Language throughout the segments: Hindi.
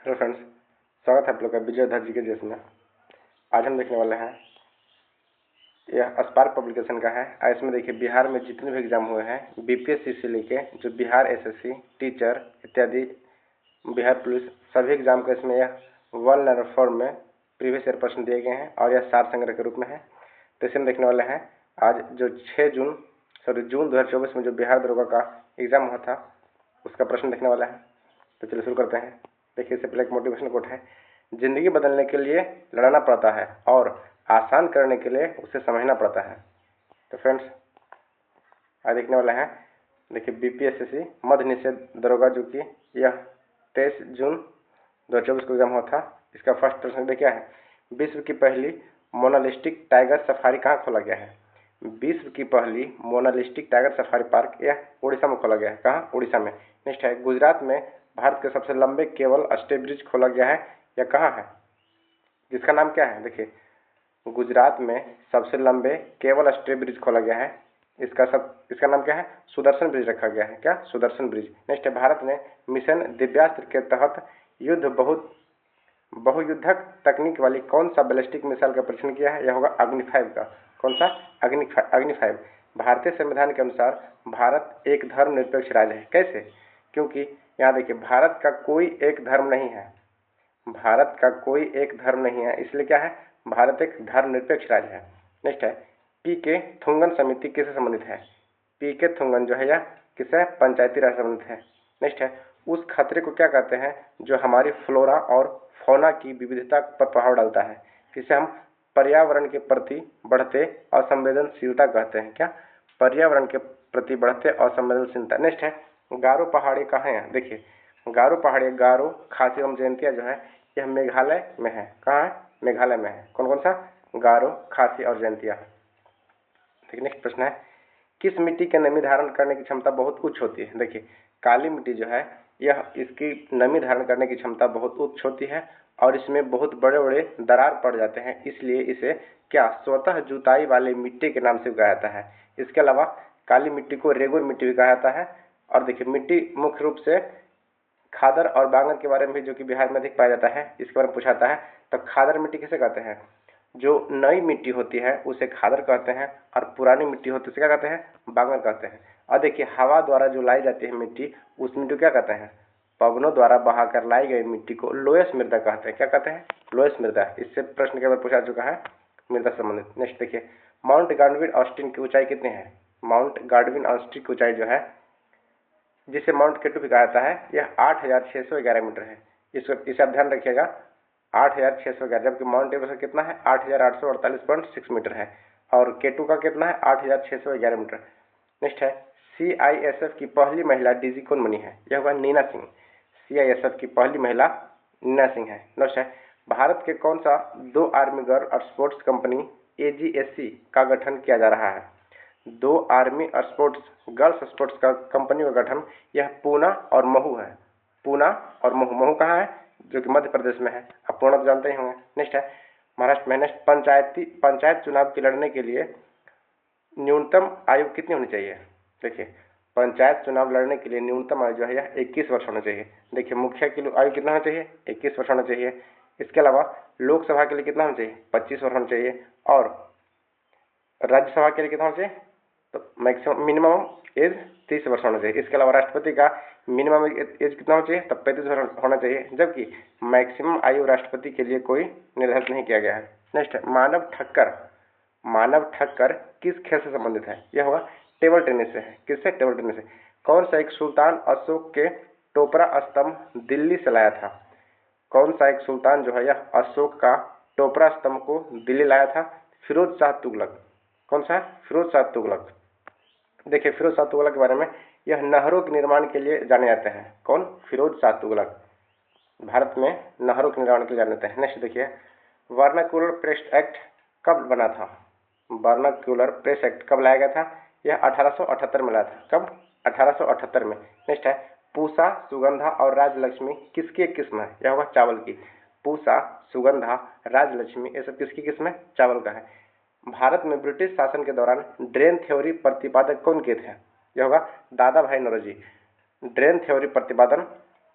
हेलो फ्रेंड्स, स्वागत है आप लोग का विजय धर जी के देश में। आज हम देखने वाले हैं, यह स्पार्क पब्लिकेशन का है। इसमें देखिए बिहार में जितने भी एग्जाम हुए हैं बीपीएससी से लेके जो बिहार एसएससी टीचर इत्यादि बिहार पुलिस सभी एग्जाम का इसमें यह वन लाइनर फॉर्म में प्रीवियस ईयर प्रश्न दिए गए हैं और यह सार संग्रह के रूप में है। तो इसे हम देखने वाले हैं आज जो जून 2024 में जो बिहार दरोगा का एग्जाम हुआ था उसका प्रश्न देखने वाला है। तो चलिए शुरू करते हैं। देखिए इससे पहले एक मोटिवेशनल कोट है, जिंदगी बदलने के लिए लड़ना पड़ता है और आसान करने के लिए उसे समझना पड़ता है। तो फ्रेंड्स आज देखने वाला है, देखिए बीपीएससी मध्य निषेध दरोगा जो कि यह 23 जून 2024 को एग्जाम हुआ था। इसका फर्स्ट प्रश्न देखिए है, विश्व की पहली मोनालिस्टिक टाइगर सफारी कहाँ खोला गया है? विश्व की पहली मोनालिस्टिक टाइगर सफारी पार्क यह उड़ीसा में खोला गया है। कहाँ? उड़ीसा में। नेक्स्ट है, गुजरात में भारत के सबसे लंबे केबल स्टे ब्रिज खोला गया है, यह कहाँ है? जिसका नाम क्या है? देखिए गुजरात में सबसे लंबे केबल स्टे ब्रिज खोला गया है। इसका नाम क्या है? सुदर्शन ब्रिज रखा गया है। क्या? सुदर्शन ब्रिज। नेक्स्ट है, भारत ने मिशन दिव्यास्त्र के तहत बहुयुद्धक तकनीक वाली कौन सा बैलिस्टिक मिसाइल का परीक्षण किया है? यह होगा अग्नि 5 का। कौन सा? अग्नि 5। भारतीय संविधान के अनुसार भारत एक धर्मनिरपेक्ष राज्य है। कैसे? क्योंकि यहाँ देखिए भारत का कोई एक धर्म नहीं है, भारत का कोई एक धर्म नहीं है, इसलिए क्या है? भारत एक धर्मनिरपेक्ष राज्य है। नेक्स्ट है, पीके थुंगन समिति किससे संबंधित है? पीके थुंगन जो है यह किससे? पंचायती राज संबंधित है। नेक्स्ट है, उस खतरे को क्या कहते हैं जो हमारी फ्लोरा और फौना की विविधता पर प्रभाव डालता है? इसे हम पर्यावरण के प्रति बढ़ते असंवेदनशीलता कहते हैं। क्या? पर्यावरण के प्रति बढ़ते असंवेदनशीलता। नेक्स्ट है, गारो पहाड़ी कहाँ है? देखिए गारो पहाड़ी, गारो खासी एवं जयंतिया जो है यह मेघालय में है। कहाँ है? मेघालय में है। कौन कौन सा? गारो, खासी और जयंतिया। देखिए नेक्स्ट प्रश्न है, किस मिट्टी के नमी धारण करने की क्षमता बहुत उच्च होती है? देखिए काली मिट्टी जो है यह इसकी नमी धारण करने की क्षमता बहुत उच्च होती है और इसमें बहुत बड़े बड़े दरार पड़ जाते हैं, इसलिए इसे क्या स्वतः जुताई वाली मिट्टी के नाम से कहा जाता है। इसके अलावा काली मिट्टी को रेगुर मिट्टी भी कहा जाता है। और देखिए मिट्टी मुख्य रूप से खादर और बांगर के बारे में भी जो कि बिहार में अधिक पाया जाता है, इसके बारे में पूछाता है। तो खादर मिट्टी किसे कहते हैं? जो नई मिट्टी होती है उसे खादर कहते हैं और पुरानी मिट्टी होती है उसे क्या कहते हैं? बांगर कहते हैं। और देखिए हवा द्वारा जो लाई जाती है मिट्टी, उस मिट्टी को क्या कहते हैं? पवनों द्वारा बहाकर लाई गई मिट्टी को लोयस मृदा कहते हैं। क्या कहते हैं? लोयस मृदा। इससे प्रश्न के बाद पूछा चुका है मृदा संबंधित। नेक्स्ट देखिए, माउंट गार्डविन ऑस्टिन की ऊंचाई कितनी है? माउंट गार्डविन ऑस्टिन की ऊंचाई जो है, जिसे माउंट केटू भी कहा जाता है, यह 8611 मीटर है। इसे आप ध्यान रखिएगा, 8611, जबकि माउंट एवरेस्ट कितना है? 8848.6 मीटर है और केटू का कितना है? 8611 मीटर। नेक्स्ट है, सीआईएसएफ की पहली महिला डीजी कौन बनी है? यह होगा नीना सिंह। सीआईएसएफ की पहली महिला नीना सिंह है। नेक्स्ट है, भारत के कौन सा 2 आर्मी गर्ल और स्पोर्ट्स कंपनी एजीएससी का गठन किया जा रहा है? 2 आर्मी और गर्ल्स स्पोर्ट्स का कंपनी का गठन यह पूना और महू है। पूना और महू। महू कहाँ है? जो कि मध्य प्रदेश में है। आप पूना तो जानते ही होंगे। नेक्स्ट है, महाराष्ट्र में। नेक्स्ट, पंचायत चुनाव के लड़ने के लिए न्यूनतम आयु कितनी होनी चाहिए? देखिए पंचायत चुनाव लड़ने के लिए न्यूनतम आयु जो है यह 21 वर्ष होना चाहिए। देखिए मुखिया की आयु कितना होना चाहिए? 21 वर्ष होना चाहिए। इसके अलावा लोकसभा के लिए कितना होना चाहिए? 25 वर्ष होना चाहिए और राज्यसभा के लिए कितना होना चाहिए? तो मैक्सिमम मिनिमम एज 30 वर्ष होना चाहिए। इसके अलावा राष्ट्रपति का मिनिमम एज कितना होना चाहिए? तब 35 वर्ष होना चाहिए, जबकि मैक्सिमम आयु राष्ट्रपति के लिए कोई निर्धारित नहीं किया गया है। नेक्स्ट है, मानव ठक्कर किस खेल से संबंधित है? यह होगा टेबल टेनिस से है। किससे? टेबल टेनिस से। कौन सा एक सुल्तान अशोक के टोपरा स्तंभ दिल्ली से लाया था? कौन सा एक सुल्तान जो है यह अशोक का टोपरा स्तंभ को दिल्ली लाया था? फिरोज शाह तुगलक। कौन सा? फिरोज शाह तुगलक। देखिए फिरोज शाह तुगलक के बारे में, यह नहरों के निर्माण के लिए जाने जाते हैं। कौन? फिरोज शाह तुगलक। भारत में नहरों के निर्माण के लिए जाने जाते हैं। नेक्स्ट देखिए, वर्नाक्यूलर प्रेस एक्ट कब बना था? वर्नाक्यूलर प्रेस एक्ट कब लाया गया था? यह 1878 में लाया था। कब? 1878 में। नेक्स्ट है, पूसा, सुगंधा और राजलक्ष्मी किसकी एक किस्म है? यह होगा चावल की। पूसा, सुगंधा, राजलक्ष्मी ये सब किसकी किस्म है? चावल का है। भारत में ब्रिटिश शासन के दौरान ड्रेन थ्योरी प्रतिपादक कौन के थे? यह होगा दादा भाई नौरोजी। ड्रेन थ्योरी प्रतिपादन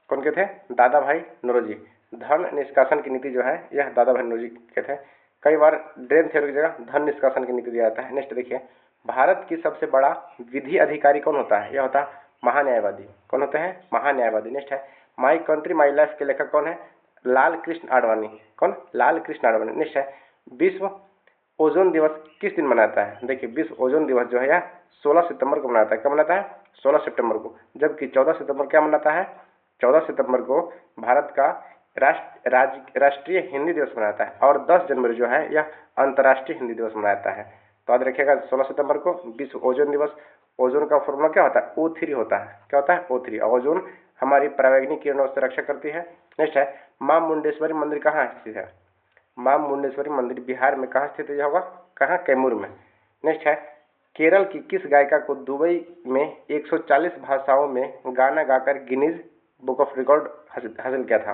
कौन के थे? दादा भाई नौरोजी। धन निष्कासन की नीति जो है यह दादा भाई नौरोजी के थे। कई बार ड्रेन थ्योरी की जगह धन निष्कासन की नीति दिया जाता है। नेक्स्ट देखिए, भारत की सबसे बड़ा विधि अधिकारी कौन होता है? यह होता है महान्यायवादी। कौन होते हैं? महान्यायवादी। नेक्स्ट है, माई कंट्री माई लाइफ के लेखक कौन है? लाल कृष्ण आडवाणी। कौन? लाल कृष्ण आडवाणी। नेक्स्ट है, विश्व ओजोन दिवस किस दिन मनाता है? देखिए, विश्व ओजोन दिवस जो है यह 16 सितंबर को मनाता है। कब मनाता है? 16 सितंबर को। जबकि 14 सितंबर क्या मनाता है? 14 सितंबर को भारत का राष्ट्रीय हिंदी दिवस मनाता है और 10 जनवरी जो है यह अंतर्राष्ट्रीय हिंदी दिवस मनाता है। तो याद रखिएगा 16 सितंबर को विश्व ओजोन दिवस। ओजोन का फॉर्मूला क्या होता है? O3 होता है। क्या होता है? O3। ओजोन हमारी परावैंगनी किरणों से रक्षा करती है। नेक्स्ट है, मां मुंडेश्वरी मंदिर कहाँ स्थित है? मां मुंडेश्वरी मंदिर बिहार में कहाँ स्थित है? यह होगा कहाँ? कैमूर में। नेक्स्ट है, केरल की किस गायिका को दुबई में 140 भाषाओं में गाना गाकर गिनीज बुक ऑफ रिकॉर्ड हासिल किया था?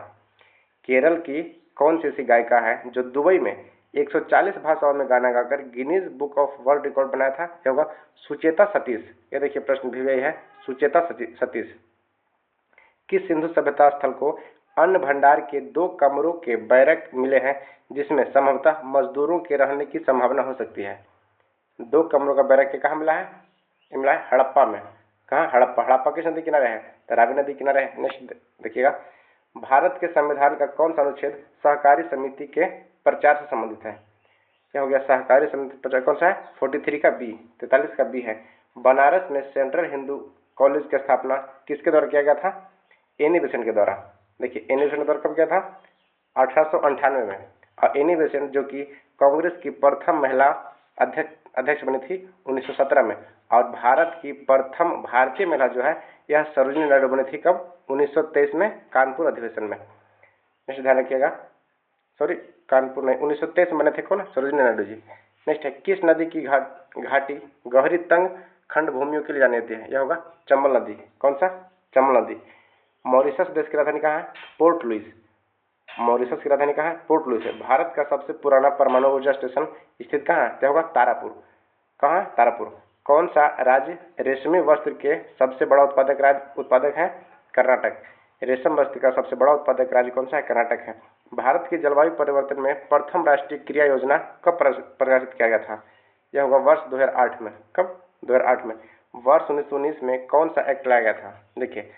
केरल की कौन सी ऐसी गायिका है जो दुबई में 140 भाषाओं में गाना गाकर Guinness book of world record बनाया था? यह होगा सुचेता सतीश। ये देखिए प्रश्न भी यही है, सुचेता सतीश। किस सिंधु सभ्यता स्थल को अन्न भंडार के 2 कमरों के बैरक मिले हैं जिसमें संभवतः मजदूरों के रहने की संभावना हो सकती है? 2 कमरों का बैरक कहाँ मिला है? ये मिला है हड़प्पा में। कहाँ? हड़प्पा। हड़प्पा किस नदी किनारे है? तो रावी नदी किनारे है। नेक्स्ट देखिएगा, भारत के संविधान का कौन सा अनुच्छेद सहकारी समिति के प्रचार से संबंधित है? क्या हो गया? सहकारी समिति प्रचार कौन सा है? 43 का बी, 43 का बी है। बनारस में सेंट्रल हिंदू कॉलेज की स्थापना किसके द्वारा किया गया था? एनी बेसेंट के द्वारा। देखिए, एनी बेसेंट के द्वारा कब किया था? 1898 में। और एनी बेसेंट जो कि कांग्रेस की प्रथम महिला अध्यक्ष बनी थी 1917 में। और भारत की प्रथम भारतीय महिला जो है यह सरोजिनी नायडू बनी थी कब? 1923 में, कानपुर अधिवेशन में। नेक्स्ट ध्यान रखिएगा, सॉरी कानपुर नहीं, 1923 में बने थे कौन? सरोजिनी नायडू जी। नेक्स्ट है, किस नदी की घाटी गहरी तंग खंड भूमियों के लिए जानी जाती है? यह होगा चंबल नदी। कौन सा? चंबल नदी। मॉरिशस देश की राजधानी कहाँ है? Port Louis. मॉरिशस की राजधानी कहाँ है? पोर्ट लुइस है। भारत का सबसे पुराना परमाणु ऊर्जा स्टेशन स्थित कहाँ है? होगा तारापुर। कहाँ? तारापुर। कौन सा राज्य रेशमी वस्त्र के सबसे बड़ा उत्पादक है? कर्नाटक। रेशम वस्त्र का सबसे बड़ा उत्पादक राज्य कौन सा है? कर्नाटक है। भारत की जलवायु परिवर्तन में प्रथम राष्ट्रीय क्रिया योजना कब प्रकाशित किया गया था? यह होगा वर्ष 2008 में। कब? 2008 में। वर्ष 1919 में कौन सा एक्ट लाया गया था? देखिए,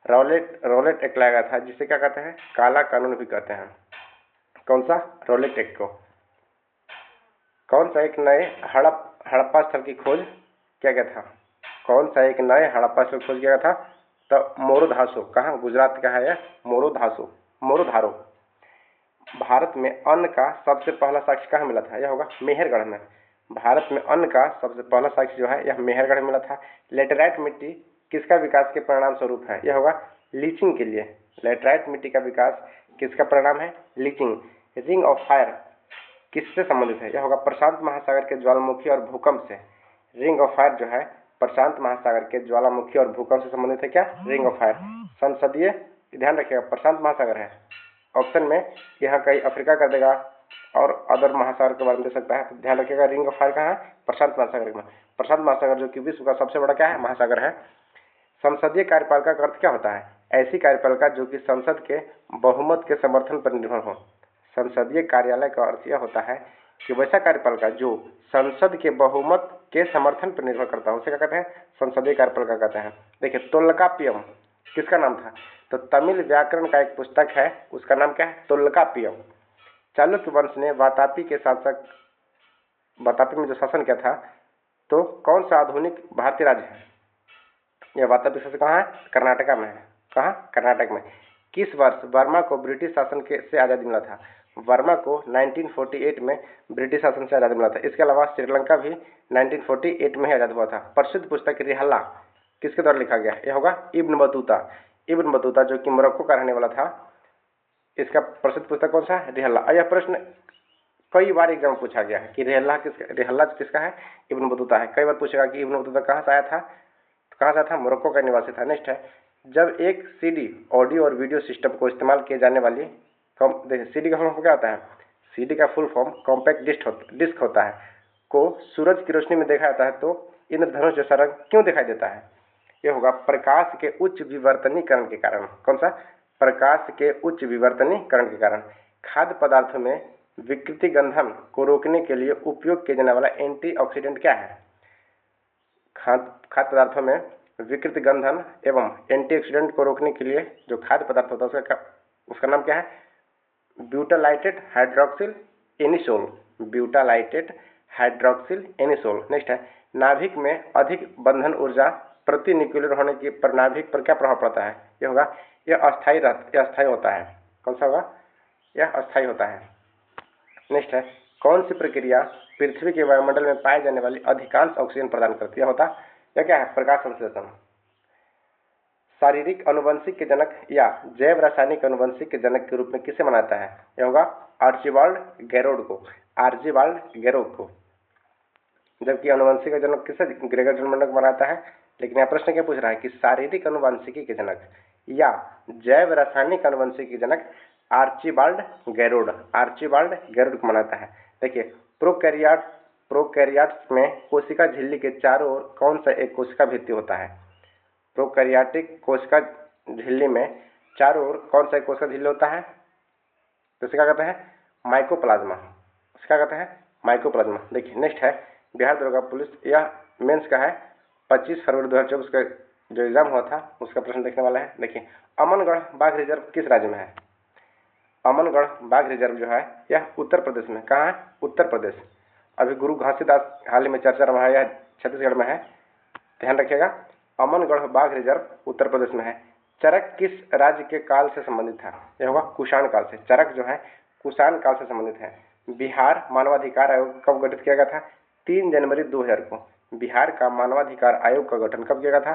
रॉलेट एक्ट लाया गया था, जिसे क्या कहते हैं? काला कानून भी कहते हैं। कौन सा? रॉलेट एक्ट को। कौन सा एक नए हड़प्पा स्थल की खोज किया गया था? कौन सा एक नए हड़प्पा स्थल खोज किया गया था? तो मोरोधासो। कहाँ? गुजरात का है यह, मोरोधारो। भारत में अन्न का सबसे पहला साक्ष्य कहाँ मिला था? यह होगा मेहरगढ़ में। भारत में अन्न का सबसे पहला साक्ष्य जो है यह मेहरगढ़ में मिला था। लेटेराइट मिट्टी किसका विकास के परिणाम स्वरूप है? यह होगा लीचिंग के लिए। लेटेराइट मिट्टी का विकास किसका परिणाम है? लीचिंग। रिंग ऑफ फायर किससे संबंधित है? यह होगा प्रशांत महासागर के ज्वालामुखी और भूकंप से। रिंग ऑफ फायर जो है प्रशांत महासागर के ज्वालामुखी और भूकंप से संबंधित है। क्या? Ring of fire. संसदीय, ध्यान रखिएगा, प्रशांत महासागर है ऑप्शन में, यहाँ कहीं अफ्रीका कर देगा और अदर महासागर के बारे में दे सकता है। तो ध्यान रखिएगा, रिंग ऑफ फायर कहाँ है? प्रशांत महासागर में। प्रशांत महासागर जो कि विश्व का सबसे बड़ा क्या है? महासागर है। संसदीय कार्यपालिका का अर्थ क्या होता है? ऐसी कार्यपालिका जो कि संसद के बहुमत के समर्थन पर निर्भर हो। संसदीय कार्यालय का अर्थ यह होता है कि वैसा कार्यपालिका जो संसद के बहुमत के समर्थन पर निर्भर करता है, उसे क्या कहते हैं? संसदीय कार्यपालिका कहते हैं। देखिए, तोल्काप्पियम किसका नाम था? तो तमिल व्याकरण का एक पुस्तक है, उसका नाम क्या है? तोल्काप्पियम। चालुक्य वंश ने वातापी में जो शासन किया था, तो कौन सा आधुनिक भारतीय राज्य है? यह वातापी शासन कहाँ है? कर्नाटका में है। कहाँ? कर्नाटक में। किस वर्ष बर्मा को ब्रिटिश शासन से आज़ादी मिला था? बर्मा को 1948 में ब्रिटिश शासन से आज़ादी मिला था। इसके अलावा श्रीलंका भी 1948 में ही आज़ाद हुआ था। प्रसिद्ध पुस्तक रिहल्ला किसके द्वारा लिखा गया? यह होगा इब्न बतूता। इब्न बतूता जो कि मोरक्को का रहने वाला था, इसका प्रसिद्ध पुस्तक कौन सा है? रिहल्ला। यह प्रश्न कई बार एग्जाम पूछा गया है कि रिहल्ला किसका है? इब्न बतूता है। कई बार पूछेगा कि इब्न बतूता कहाँ से आया था? तो कहाँ से आया था? मोरक्को का निवासी था। नेक्स्ट है, जब एक सीडी ऑडियो और वीडियो सिस्टम को इस्तेमाल किए जाने वाली, देखिए सीडी का फुल फॉर्म क्या होता है? सीडी का फुल फॉर्म कॉम्पैक्ट डिस्क होता है, को सूरज की रोशनी में देखा जाता है तो इंद्रधनुष जैसा रंग क्यों दिखाई देता है? यह होगा प्रकाश के उच्च विवर्तनीकरण के कारण। कौन सा? प्रकाश के उच्च विवर्तनीकरण के कारण। खाद्य पदार्थों में विकृति गंधन को रोकने के लिए उपयोग किया जाने वाला एंटीऑक्सीडेंट क्या है? खाद्य पदार्थों में विकृति गंधन एवं एंटीऑक्सीडेंट को रोकने के लिए जो खाद्य पदार्थ होता है उसका नाम क्या है? Butylated hydroxyl anisole. Butylated hydroxyl anisole. Next है, नाभिक में अधिक बंधन ऊर्जा प्रति न्यूक्लियर होने की पर नाभिक पर क्या प्रभाव पड़ता है? यह होगा, यह अस्थायी होता है। कौन सा होगा? यह अस्थायी होता है। नेक्स्ट है, कौन सी प्रक्रिया पृथ्वी के वायुमंडल में पाए जाने वाली अधिकांश ऑक्सीजन प्रदान करती है? होता यह क्या है? प्रकाश संश्लेषण। शारीरिक अनुवंशिक के जनक या जैव रासायनिक अनुवंशिक के जनक के रूप में किसे माना जाता है? यह होगा आर्चिबाल्ड गैरोड को। आर्चिबाल्ड गैरोड को। जबकि अनुवंशिक का जनक किसे ग्रेगर जनक बनाता है? लेकिन यह प्रश्न क्या पूछ रहा है कि शारीरिक अनुवंशिकी के जनक या जैव रासायनिक अनुवंशिकी के जनक आर्चिबाल्ड गैरोड। आर्चिबाल्ड गैरोड को मनाता है। देखिए, प्रोकैरियोट्स में कोशिका झिल्ली के चारों ओर कौन सा एक कोशिका भित्ति होता है? प्रोकैरियोटिक कोशिका झिल्ली में चारों ओर कौन सा एक कोशिका झिल्ली होता है? तो इसे क्या कहते हैं? माइकोप्लाज्मा। इसे क्या कहते हैं? माइकोप्लाज्मा। देखिए, नेक्स्ट है, बिहार दरोगा पुलिस, यह मेंस का है 25 फरवरी 2024 का जो एग्जाम हुआ था उसका प्रश्न देखने वाला है। देखिए, अमनगढ़ बाघ रिजर्व किस राज्य में है? अमनगढ़ बाघ रिजर्व जो है यह उत्तर प्रदेश में। कहाँ है? उत्तर प्रदेश। अभी गुरु घासीदास हाल ही में चर्चा रहा है, यह छत्तीसगढ़ में है। ध्यान रखिएगा, अमनगढ़ बाघ रिजर्व उत्तर प्रदेश में है। चरक किस राज्य के काल से संबंधित था? यह होगा कुषाण काल से। चरक जो है कुषाण काल से संबंधित है। बिहार मानवाधिकार आयोग कब गठित किया गया था? 3 जनवरी 2000 को। बिहार का मानवाधिकार आयोग का गठन कब किया गया था?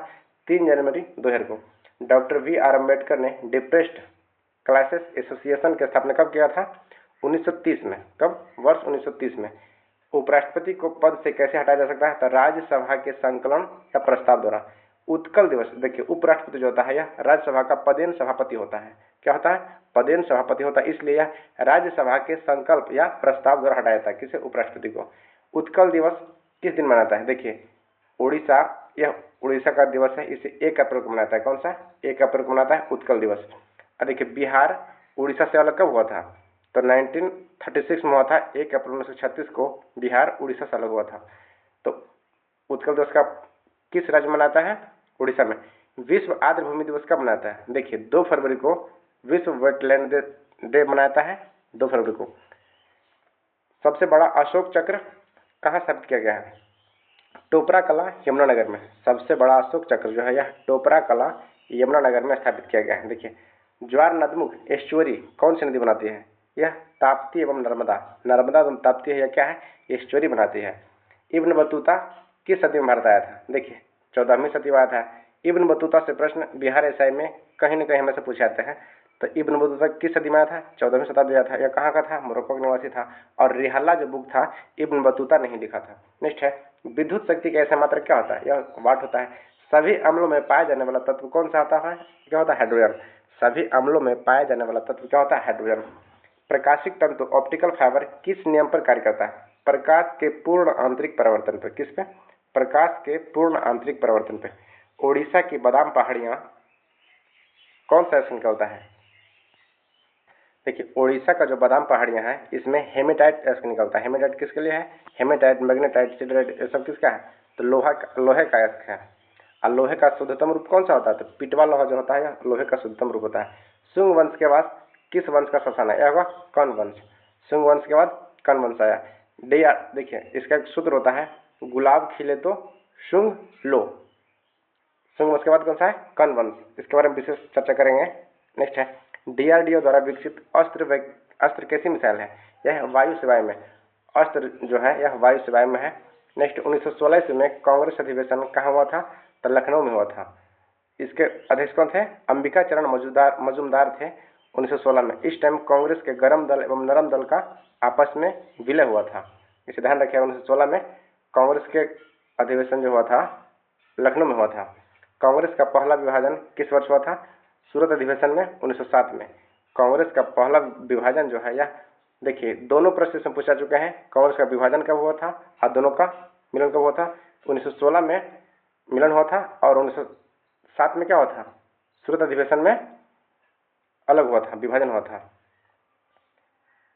3 जनवरी 2000 को। Doctor V.R. अम्बेडकर ने डिप्रेस्ड क्लासेस एसोसिएशन की स्थापना कब किया था? 1930 में। कब? वर्ष 1930 में। उपराष्ट्रपति को पद से कैसे हटाया जा सकता है? तो राज्यसभा के संकलन या प्रस्ताव द्वारा। उत्कल दिवस, देखिए, उपराष्ट्रपति जो होता है यह राज्यसभा का पदेन सभापति होता है। क्या होता है? पदेन सभापति होता है। इसलिए यह राज्यसभा के संकल्प या प्रस्ताव द्वारा हटाया जाता है। किसे? उपराष्ट्रपति को। उत्कल दिवस किस दिन मनाता है? देखिए, उड़ीसा, यह उड़ीसा का दिवस है, इसे 1 अप्रैल को मनाता है। कौन सा? 1 अप्रैल को मनाता है उत्कल दिवस। देखिए, बिहार उड़ीसा से अलग कब हुआ था? तो 1936 में हुआ था। 1 अप्रैल 1936 को बिहार उड़ीसा से अलग हुआ था। तो उत्कल दिवस का किस राज्य मनाता है? उड़ीसा में। विश्व आर्द्र भूमि दिवस कब मनाता है? देखिए, 2 फरवरी को विश्व वेटलैंड डे मनाता है, 2 फरवरी को। सबसे बड़ा अशोक चक्र कहाँ स्थापित किया गया है? टोपरा कला यमुनानगर में। सबसे बड़ा अशोक चक्र जो है यह टोपरा कला यमुनानगर में स्थापित किया गया है। देखिए, ज्वार नदमुख एस्चुअरी कौन सी नदी बनाती है? यह ताप्ती एवं नर्मदा। नर्मदा एवं ताप्ती है, यह क्या है? एस्चुअरी बनाती है। इब्न बतूता किस सदी में भारत आया था? देखिए, 14वीं सदी में आया था। इब्न बतूता से प्रश्न बिहार एसआई में कहीं न कहीं हमें से पूछे जाते हैं। तो इब्न बतूता किस सदी में आया था? 14वीं शताब्दी आया था। यह कहाँ का था? मोरक्को का निवासी था। और रिहाला जो बुक था इब्न बतूता ने ही लिखा था। नेक्स्ट है, विद्युत शक्ति का ऐसा मात्रक क्या होता है? यह वाट होता है। सभी अम्लों में पाया जाने वाला तत्व कौन सा होता है? क्या होता है? हाइड्रोजन। सभी अम्लों में पाया जाने वाला तत्व क्या होता है? हाइड्रोजन। प्रकाशिक तंतु ऑप्टिकल फाइबर किस नियम पर कार्य करता है? प्रकाश के पूर्ण आंतरिक परावर्तन पर। किस पे? प्रकाश के पूर्ण आंतरिक परावर्तन पे। ओडिशा की बादाम पहाड़ियां कौन सा एसिड निकलता है? देखिए, ओडिशा का जो बादाम पहाड़ियां हैं इसमें हेमेटाइट एसिड निकलता है। हेमेटाइट किसके लिए है? हेमेटाइट, मैग्नेटाइट, सिडराइट, ये सब किसका है? तो लोहे का एसिड है। और लोहे का शुद्धतम रूप कौन सा होता है? तो पिटवा लोहा जो होता है लोहे का शुद्धतम रूप होता है। शुंग वंश के बाद किस वंश का शासन है? यह होगा कर्ण वंश। शुंग वंश के बाद कर्ण वंश आया। देखिए, इसका एक सूत्र होता है, गुलाब खिले तो शुंग लो। शुंग वंश के बाद कौन सा है? कर्ण वंश। इसके बारे में विशेष चर्चा करेंगे। नेक्स्ट है, DRDO द्वारा विकसित अस्त्र कैसी मिसाइल है? यह वायु सेवाएं में। अस्त्र जो है यह वायु सेवाएं में है। नेक्स्ट, 1916 ईस्वी में कांग्रेस अधिवेशन कहाँ हुआ था? तो लखनऊ में हुआ था। इसके अध्यक्ष कौन थे? अंबिका चरण मजूमदार थे 1916 में। इस टाइम कांग्रेस के गरम दल एवं नरम दल का आपस में विलय हुआ था। इसे ध्यान रखिए, 1916 में कांग्रेस के अधिवेशन जो हुआ था लखनऊ में हुआ था। कांग्रेस का पहला विभाजन किस वर्ष हुआ था? सूरत अधिवेशन में 1907 में। कांग्रेस का पहला विभाजन जो है यह, देखिए, दोनों प्रश्न पूछा चुके हैं। कांग्रेस का विभाजन कब हुआ था और दोनों का मिलन कब हुआ था? 1916 में मिलन हुआ था और 1907 में क्या हुआ था? सूरत अधिवेशन में अलग हुआ था, विभाजन हुआ था।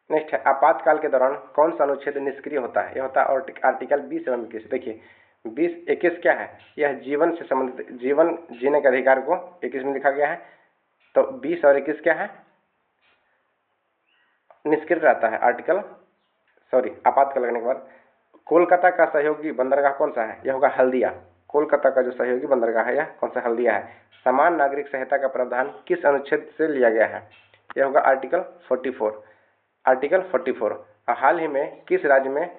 नेक्स्ट है, आपातकाल के दौरान कौन सा अनुच्छेद निष्क्रिय होता है? यह होता है आर्टिकल 20 एवं 21। देखिए 20-21 क्या है? यह जीवन से संबंधित, जीवन जीने के अधिकार को 21 में लिखा गया है। तो 20 और 21 क्या है? निष्क्रिय रहता है आपातकाल लगने के बाद। कोलकाता का सहयोगी बंदरगाह कौन सा है? यह होगा हल्दिया। कोलकाता का जो सहयोगी बंदरगाह है यह कौन सा? हल्दिया है। समान नागरिक संहिता का प्रावधान किस अनुच्छेद से लिया गया है? यह होगा आर्टिकल 44। आर्टिकल 44। हाल ही में किस राज्य में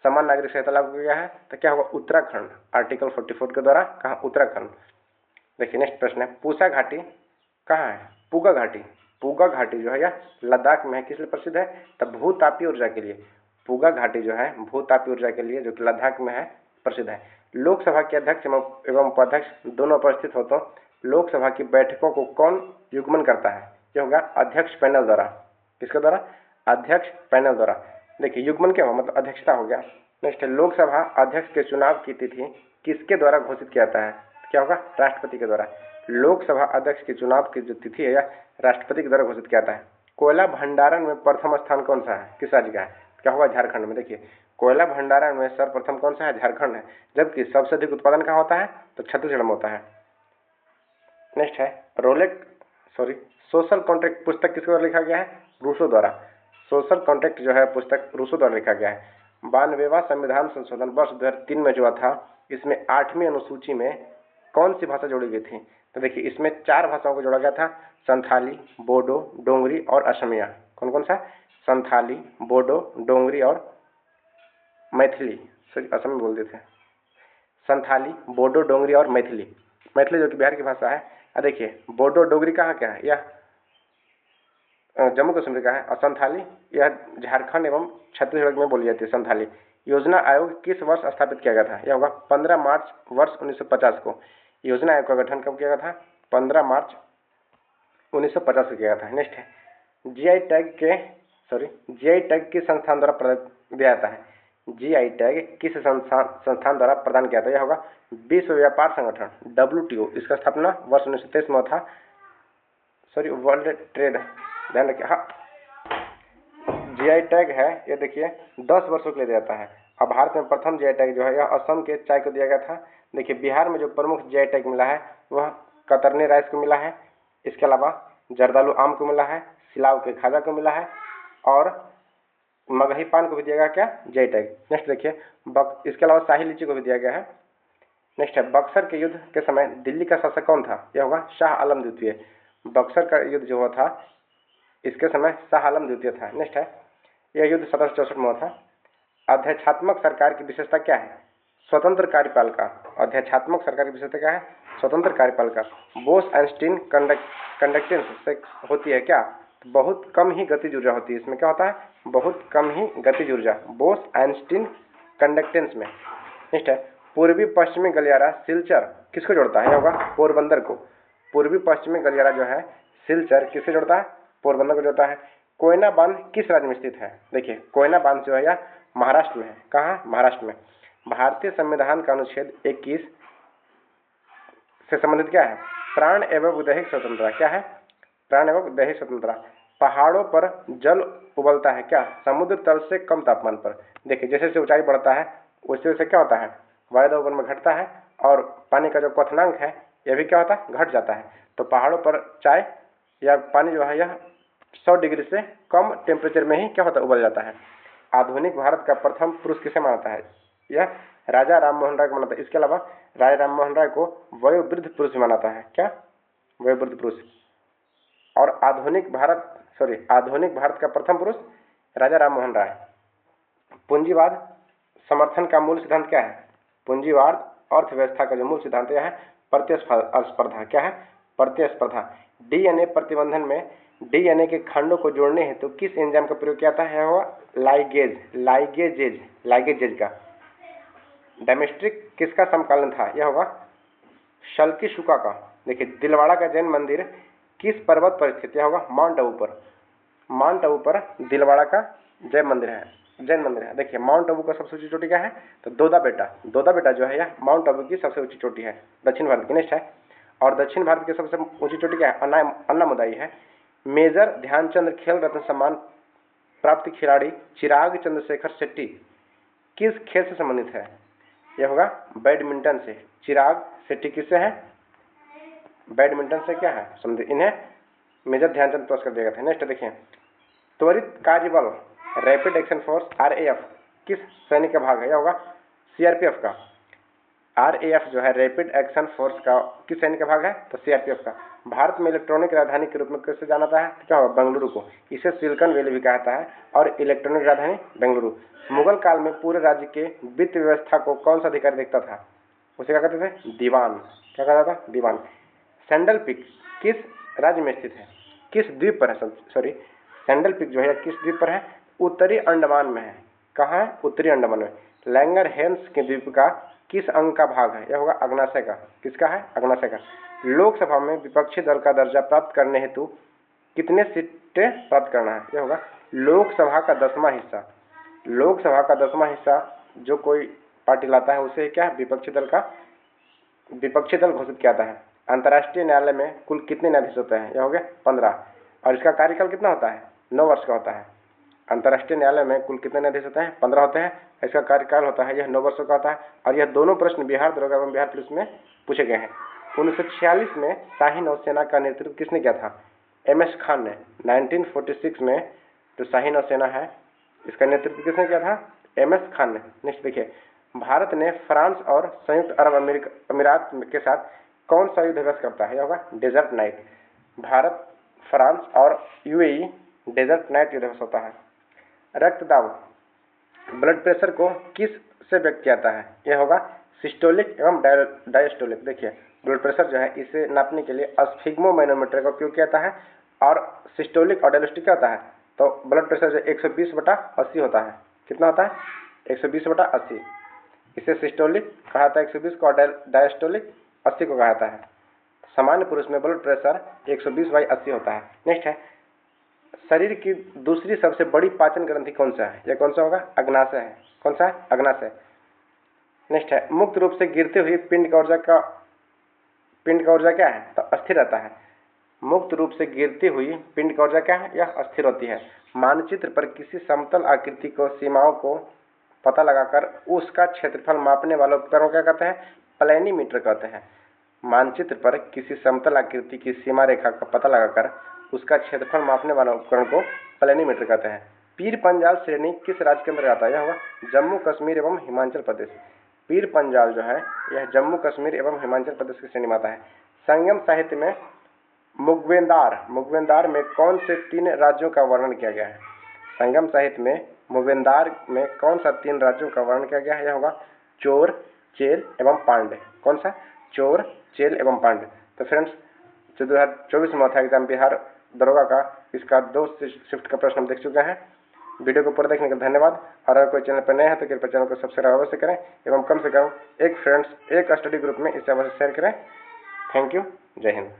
समान नागरिक संहिता लागू किया गया है? तो क्या होगा? उत्तराखंड। आर्टिकल 44 के द्वारा कहाँ? उत्तराखंड। देखिए नेक्स्ट प्रश्न है, पूसा घाटी कहाँ है? पूगा घाटी। पूगा घाटी जो है यह लद्दाख में है। किस लिए प्रसिद्ध है? तो भूतापीय ऊर्जा के लिए। पूगा घाटी जो है भूतापीय ऊर्जा के लिए, जो कि लद्दाख में है, प्रसिद्ध है। लोकसभा के अध्यक्ष एवं उपाध्यक्ष दोनों उपस्थित हो तो लोकसभा की बैठकों को कौन युग्मन करता है? यह होगा अध्यक्ष पैनल द्वारा। किसके द्वारा? अध्यक्ष पैनल द्वारा। देखिए युग्मन क्या हुआ? मतलब अध्यक्षता हो गया। नेक्स्ट है, लोकसभा अध्यक्ष के चुनाव की तिथि किसके द्वारा घोषित किया जाता है? क्या होगा? राष्ट्रपति के द्वारा। लोकसभा अध्यक्ष के चुनाव की जो तिथि है यह राष्ट्रपति के द्वारा घोषित किया जाता है। कोयला भंडारण में प्रथम स्थान कौन सा है? किस राज्य का है? क्या होगा? झारखंड में। देखिए कोयला भंडारण में सर्वप्रथम कौन सा है? झारखंड है। जबकि सबसे अधिक उत्पादन कहाँ होता है? तो छत्तीसगढ़ में होता है। नेक्स्ट है, सोशल कॉन्ट्रैक्ट पुस्तक किसके द्वारा लिखा गया है? रूसो द्वारा। सोशल कॉन्ट्रैक्ट जो है पुस्तक रूसो द्वारा लिखा गया है। 92वां संविधान संशोधन वर्ष 2003 में जो हुआ था, इसमें 8वीं अनुसूची में कौन सी भाषा जोड़ी गई थी? तो देखिए इसमें 4 भाषाओं को जोड़ा गया था, संथाली, बोडो, डोंगरी और असमिया। कौन कौन सा? संथाली, बोडो, डोंगरी और मैथिली। असम में बोल देते हैं। संथाली, बोडो, डोंगरी और मैथिली। मैथिली जो कि बिहार की भाषा है। देखिए बोडो डोगरी कहाँ क्या है? यह जम्मू कश्मीर का है। और संथाली यह झारखंड एवं छत्तीसगढ़ में बोली जाती है संथाली। योजना आयोग किस वर्ष स्थापित किया गया था? यह होगा 15 मार्च वर्ष 1950 को। योजना आयोग का गठन कब किया गया था? 15 मार्च 1950 को किया गया था। नेक्स्ट है, जीआई टैग किस संस्थान द्वारा दिया जाता है? जीआई टैग किस संस्थान द्वारा प्रदान किया था? यह होगा विश्व व्यापार संगठन WTO। इसका स्थापना वर्ष 1923 में था। वर्ल्ड ट्रेड, ध्यान रखिए। हाँ, जीआई टैग है ये देखिए 10 वर्षों के लिए दिया जाता है। अब भारत में प्रथम जीआई टैग जो है यह असम के चाय को दिया गया था। देखिए बिहार में जो प्रमुख जीआई टैग मिला है वह कतरनी राइस को मिला है। इसके अलावा जर्दालू आम को मिला है, सिलाव के खाजा को मिला है और मगही पान को भी दिया गया क्या? GI tag. नेक्स्ट देखिए इसके अलावा शाही लीची को भी दिया गया है। नेक्स्ट है, बक्सर के युद्ध के समय दिल्ली का शासक कौन था? यह होगा शाह आलम द्वितीय। बक्सर का युद्ध जो हुआ था इसके समय शाह आलम द्वितीय था। नेक्स्ट है, यह युद्ध 1764 में हुआ था। अध्यक्षात्मक सरकार की विशेषता क्या है? स्वतंत्र कार्यपालिका। अध्यक्षात्मक सरकार की विशेषता क्या है? स्वतंत्र कार्यपालिका। बोस आइंस्टीन कंडक्टेंस से होती है क्या? बहुत कम ही गतिज ऊर्जा होती है। इसमें क्या होता है? बहुत कम ही गतिज ऊर्जा। बोस आइंस्टीन कंडक्टेंस में। नेक्स्ट है, पूर्वी पश्चिमी गलियारा सिलचर किसको जोड़ता है? यह होगा पोरबंदर को। पूर्वी पश्चिमी गलियारा जो है सिलचर किससे जोड़ता है? पोरबंदर को जोड़ता है। कोयना बांध किस राज्य में स्थित है? देखिए कोयना बांध जो है यह महाराष्ट्र में है। कहाँ? महाराष्ट्र में। भारतीय संविधान का अनुच्छेद 21 से संबंधित क्या है? प्राण एवं दैहिक स्वतंत्रता। क्या है? प्राण एवं दैहिक स्वतंत्रता। पहाड़ों पर जल उबलता है क्या? समुद्र तल से कम तापमान पर। देखिए जैसे जैसे ऊंचाई बढ़ता है वैसे वैसे क्या होता है? वायु दाब में घटता है और पानी का जो क्वथनांक है यह भी क्या होता है? घट जाता है। तो पहाड़ों पर चाय या पानी जो है यह 100 डिग्री से कम टेम्परेचर में ही क्या होता है? उबल जाता है। आधुनिक भारत का प्रथम पुरुष किसे मानता है? यह राजा राम मोहन राय को मानता है। इसके अलावा राजा राम मोहन राय को वयोवृद्ध पुरुष भी मानता है। क्या? वयोवृद्ध पुरुष। और आधुनिक भारत का प्रथम पुरुष राजा राम मोहन राय। पूंजीवाद समर्थन का मूल सिद्धांत क्या है? पूंजीवाद अर्थव्यवस्था का जो मूल सिद्धांत यह है प्रतिस्पर्धा। क्या है? प्रतिस्पर्धा। डीएनए प्रतिबंधन में डीएनए के खंडों को जोड़ने हेतु किस एंजाइम का प्रयोग किया जाता है? लाइगेजेज का। डेमेस्ट्रिक किसका समकालीन था? यह होगा शल्की शुका का। देखिए दिलवाड़ा का जैन मंदिर किस पर्वत पर स्थित? यह होगा माउंट आबू पर। माउंट आबू पर दिलवाड़ा का जैन मंदिर है। देखिए माउंट आबू का सबसे ऊंची चोटी क्या है? तो दोदा बेटा जो है यह माउंट आबू की सबसे ऊंची चोटी है दक्षिण भारत की। नेक्स्ट है, और दक्षिण भारत की सबसे ऊंची चोटी क्या है? अन्नामुदाई है। मेजर ध्यानचंद खेल रत्न सम्मान प्राप्त खिलाड़ी चिराग चंद्रशेखर शेट्टी किस खेल से संबंधित है? यह होगा बैडमिंटन से। चिराग शेट्टी किससे है? बैडमिंटन से क्या है संबंधित। इन्हें मेजर ध्यानचंद पुरस्कार दिया गया था। नेक्स्ट देखिए, त्वरित कार्य बल रैपिड एक्शन फोर्स आरएएफ किस सैनिक का भाग है? यह होगा सीआरपीएफ का। आरएएफ जो है रैपिड एक्शन फोर्स का किस सैनिक का भाग है? तो सीआरपीएफ का। भारत में इलेक्ट्रॉनिक राजधानी के रूप में कैसे जाना जाता है? तो क्या होगा? बेंगलुरु को। इसे सिलिकॉन वैली भी कहा जाता है और इलेक्ट्रॉनिक राजधानी बेंगलुरु। मुगल काल में पूरे राज्य के वित्त व्यवस्था को कौन सा अधिकारी देखता था? उसे क्या कहते थे? दीवान। क्या कहता था? दीवान। सैंडल पीक किस राज्य में स्थित है? किस द्वीप पर है? सॉरी, सैंडल पीक जो है किस द्वीप पर है? उत्तरी अंडमान में है। कहाँ है? उत्तरी अंडमान में। लैंगर हेंस के द्वीप का किस अंग का भाग है? यह होगा अग्नाशय का। किसका है? अग्नाशय का। लोकसभा में विपक्षी दल का दर्जा प्राप्त करने हेतु कितने सीटें प्राप्त करना है? यह होगा लोकसभा का 10वां हिस्सा। लोकसभा का 10वां हिस्सा जो कोई पार्टी लाता है उसे क्या विपक्षी दल घोषित किया जाता है। अंतर्राष्ट्रीय न्यायालय में कुल कितने न्यायाधीश होते हैं? यह हो गए 15। और इसका कार्यकाल कितना होता है? 9 वर्ष का होता है। अंतर्राष्ट्रीय न्यायालय में कुल कितने न्यायाधीश होते हैं? 15 होते हैं। इसका कार्यकाल होता है, यह 9 वर्षों का होता है। और यह दोनों प्रश्न बिहार दरोगा एवं बिहार पुलिस में पूछे गए हैं। 1946 में शाही नौसेना का नेतृत्व किसने किया था? MS खान ने। 1946 में जो शाही नौसेना है इसका नेतृत्व किसने किया था? MS खान ने। नेक्स्ट देखिए, भारत ने फ्रांस और संयुक्त अरब अमीरात के साथ कौन सा युद्ध अभ्यास करता है? यह होगा डेजर्ट नाइट। भारत, फ्रांस और यूएई डेजर्ट नाइट युद्ध अभ्यास होता है। रक्तदाब ब्लड प्रेशर को किस से व्यक्त किया जाता है? यह होगा सिस्टोलिक एवं डायस्टोलिक। देखिए, ब्लड प्रेशर जो है इसे नापने के लिए स्फिग्मोमैनोमीटर का उपयोग किया जाता है और सिस्टोलिक और डायस्टोलिक क्या होता है? तो ब्लड प्रेशर जो 120/80 होता है। कितना होता है? 120/80। इसे सिस्टोलिक कहा जाता है 120 को, और डायस्टोलिक 80 को कहा जाता है। सामान्य पुरुष में ब्लड प्रेशर 120/80 होता है। नेक्स्ट है, शरीर की दूसरी सबसे बड़ी पाचन ग्रंथि कौन सा है? यह कौन सा होगा? अग्नाशय है। कौन सा है? अग्नाशय। नेक्स्ट है, मुक्त रूप से गिरती हुई पिंड का ऊर्जा क्या है? तो अस्थिर रहता है। मुक्त रूप से गिरती हुई पिंड का ऊर्जा क्या है? यह अस्थिर होती है। मानचित्र पर किसी समतल आकृति को सीमाओं को पता लगाकर उसका क्षेत्रफल मापने वाले उपकरण को क्या कहते हैं? प्लेनीमीटर कहते हैं। मानचित्र पर किसी समतल आकृति की सीमा रेखा का पता लगाकर उसका क्षेत्रफल मापने वाला उपकरण को प्लेनीमीटर कहते हैं। पीर पंजाल श्रेणी किस राज्य के अंदर आता है? यह होगा जम्मू कश्मीर एवं हिमाचल प्रदेश। पीर पंजाल जो है यह जम्मू कश्मीर एवं हिमाचल प्रदेश की श्रेणी में आता है। संगम साहित्य में मुगवेंदार में कौन से 3 राज्यों का वर्णन किया गया है? संगम साहित्य में मुगवेंदार में कौन सा 3 राज्यों का वर्णन किया गया है? यह होगा चोर, चेल एवं पांडे। कौन सा? चोर, चेल एवं पांडे। तो फ्रेंड्स, जो 2024 में था एग्जाम बिहार दरोगा का, इसका 2 शिफ्ट का प्रश्न हम देख चुके हैं। वीडियो को पूरा देखने का धन्यवाद। और अगर कोई चैनल पर नए हैं तो कृपया चैनल को सब्सक्राइब अवश्य करें एवं कम से कम एक स्टडी ग्रुप में इसे अवश्य शेयर करें। Thank you. जय हिंद।